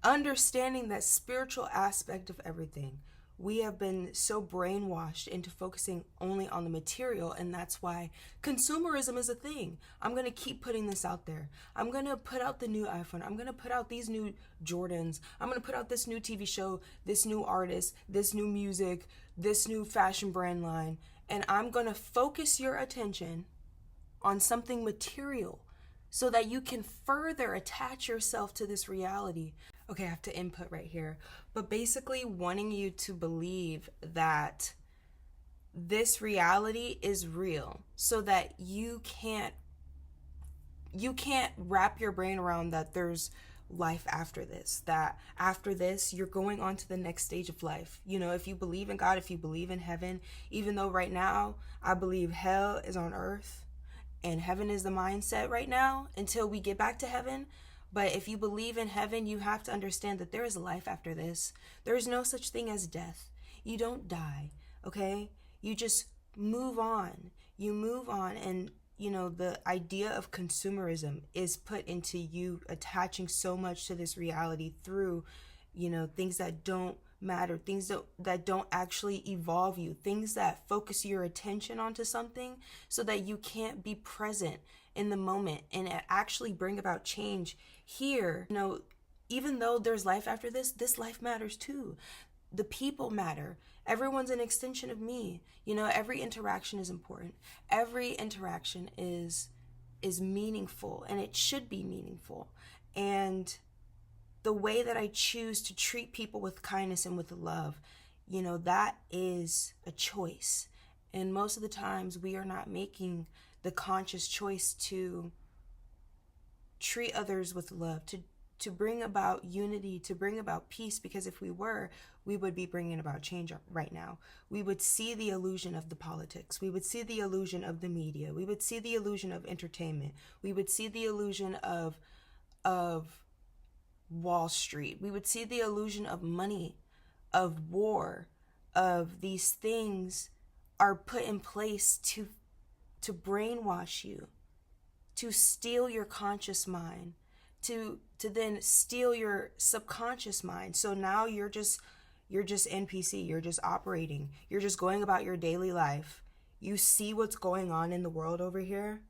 understanding that spiritual aspect of everything. We have been so brainwashed into focusing only on the material, and that's why consumerism is a thing. I'm going to keep putting this out there. I'm going to put out the new iPhone. I'm going to put out these new Jordans. I'm going to put out this new TV show, this new artist, this new music, this new fashion brand line, and I'm going to focus your attention on something material so that you can further attach yourself to this reality. Okay, I have to input right here. But basically wanting you to believe that this reality is real so that you can't wrap your brain around that there's life after this, that after this you're going on to the next stage of life. You know, if you believe in God, if you believe in heaven, even though right now I believe hell is on earth and heaven is the mindset right now until we get back to heaven. But if you believe in heaven, you have to understand that there is a life after this. There is no such thing as death. You don't die, okay? You just move on. You move on, and you know, the idea of consumerism is put into you attaching so much to this reality through, you know, things that don't matter, things that don't actually evolve you, things that focus your attention onto something so that you can't be present in the moment and actually bring about change here. You know, even though there's life after this life matters too. The people matter. Everyone's an extension of me. You know, every interaction is important. Every interaction is meaningful, and it should be meaningful. And the way that I choose to treat people with kindness and with love, you know, that is a choice. And most of the times we are not making the conscious choice to treat others with love, to bring about unity, to bring about peace, because if we were, we would be bringing about change right now. We would see the illusion of the politics. We would see the illusion of the media. We would see the illusion of entertainment. We would see the illusion of Wall Street. We would see the illusion of money, of war, of these things are put in place to brainwash you, to steal your conscious mind, to then steal your subconscious mind. So now you're just NPC, you're just operating, you're just going about your daily life. You see what's going on in the world over here,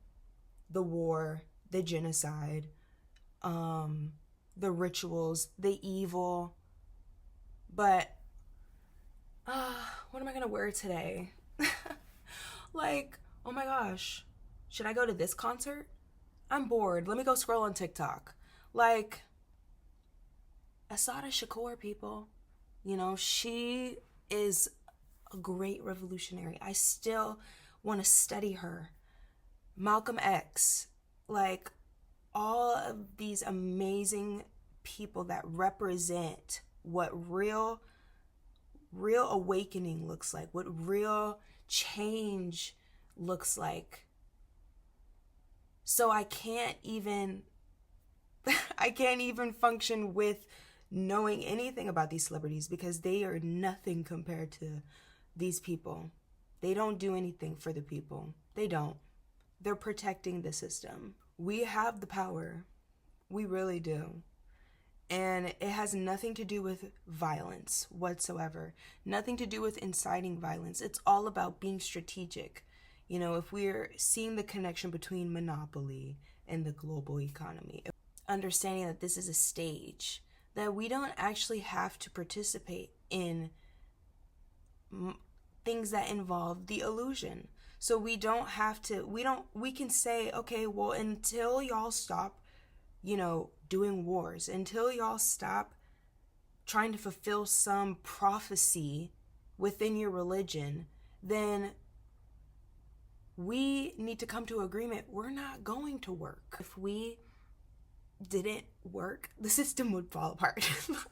the war, the genocide, the rituals, the evil. But what am I gonna wear today? Like, oh my gosh, should I go to this concert? I'm bored. Let me go scroll on TikTok. Like, Assata Shakur, people, you know, she is a great revolutionary. I still want to study her. Malcolm X, like, all of these amazing people that represent what real awakening looks like, what real change looks like. So I can't even function with knowing anything about these celebrities because they are nothing compared to these people. They don't do anything for the people. They don't. They're protecting the system. We have the power. We really do. And it has nothing to do with violence whatsoever. Nothing to do with inciting violence. It's all about being strategic. You know, if we're seeing the connection between monopoly and the global economy, understanding that this is a stage, that we don't actually have to participate in things that involve the illusion. So we don't have to, we can say, okay, well, until y'all stop, you know, doing wars, until y'all stop trying to fulfill some prophecy within your religion, then we need to come to agreement. We're not going to work. If we didn't work, the system would fall apart. Because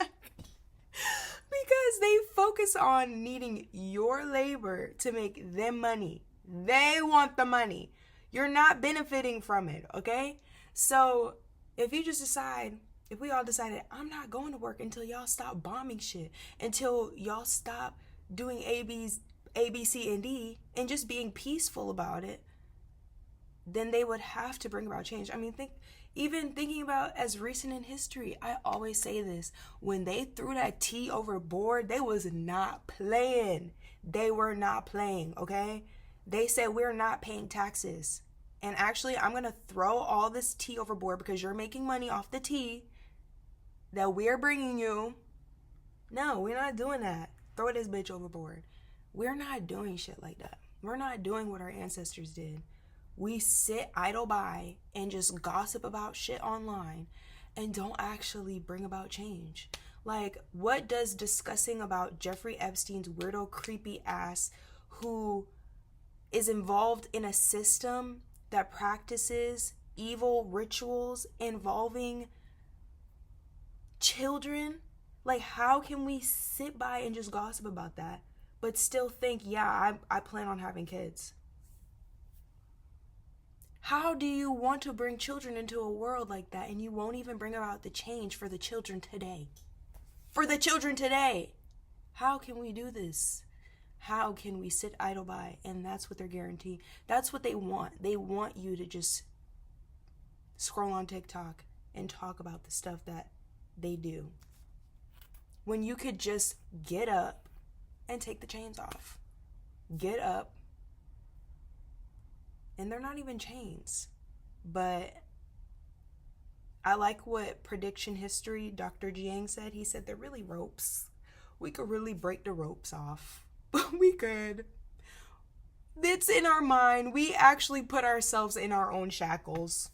they focus on needing your labor to make them money. They want the money. You're not benefiting from it, okay? So if you just decide, if we all decided, I'm not going to work until y'all stop bombing shit, until y'all stop doing A, B, C, and D, and just being peaceful about it, then they would have to bring about change. I mean, Even thinking about as recent in history, I always say this. When they threw that tea overboard, they was not playing. They were not playing, okay? They said we're not paying taxes. And actually, I'm going to throw all this tea overboard because you're making money off the tea that we're bringing you. No, we're not doing that. Throw this bitch overboard. We're not doing shit like that. We're not doing what our ancestors did. We sit idle by and just gossip about shit online and don't actually bring about change. Like, what does discussing about Jeffrey Epstein's weirdo, creepy ass who is involved in a system that practices evil rituals involving children? Like, how can we sit by and just gossip about that, but still think, yeah, I plan on having kids? How do you want to bring children into a world like that and you won't even bring about the change for the children today? For the children today! How can we do this? How can we sit idle by? And that's what they're guaranteeing. That's what they want. They want you to just scroll on TikTok and talk about the stuff that they do. When you could just get up and take the chains off. Get up. And they're not even chains. But I like what Prediction History, Dr. Jiang said. He said they're really ropes. We could really break the ropes off. We could. It's in our mind. We actually put ourselves in our own shackles.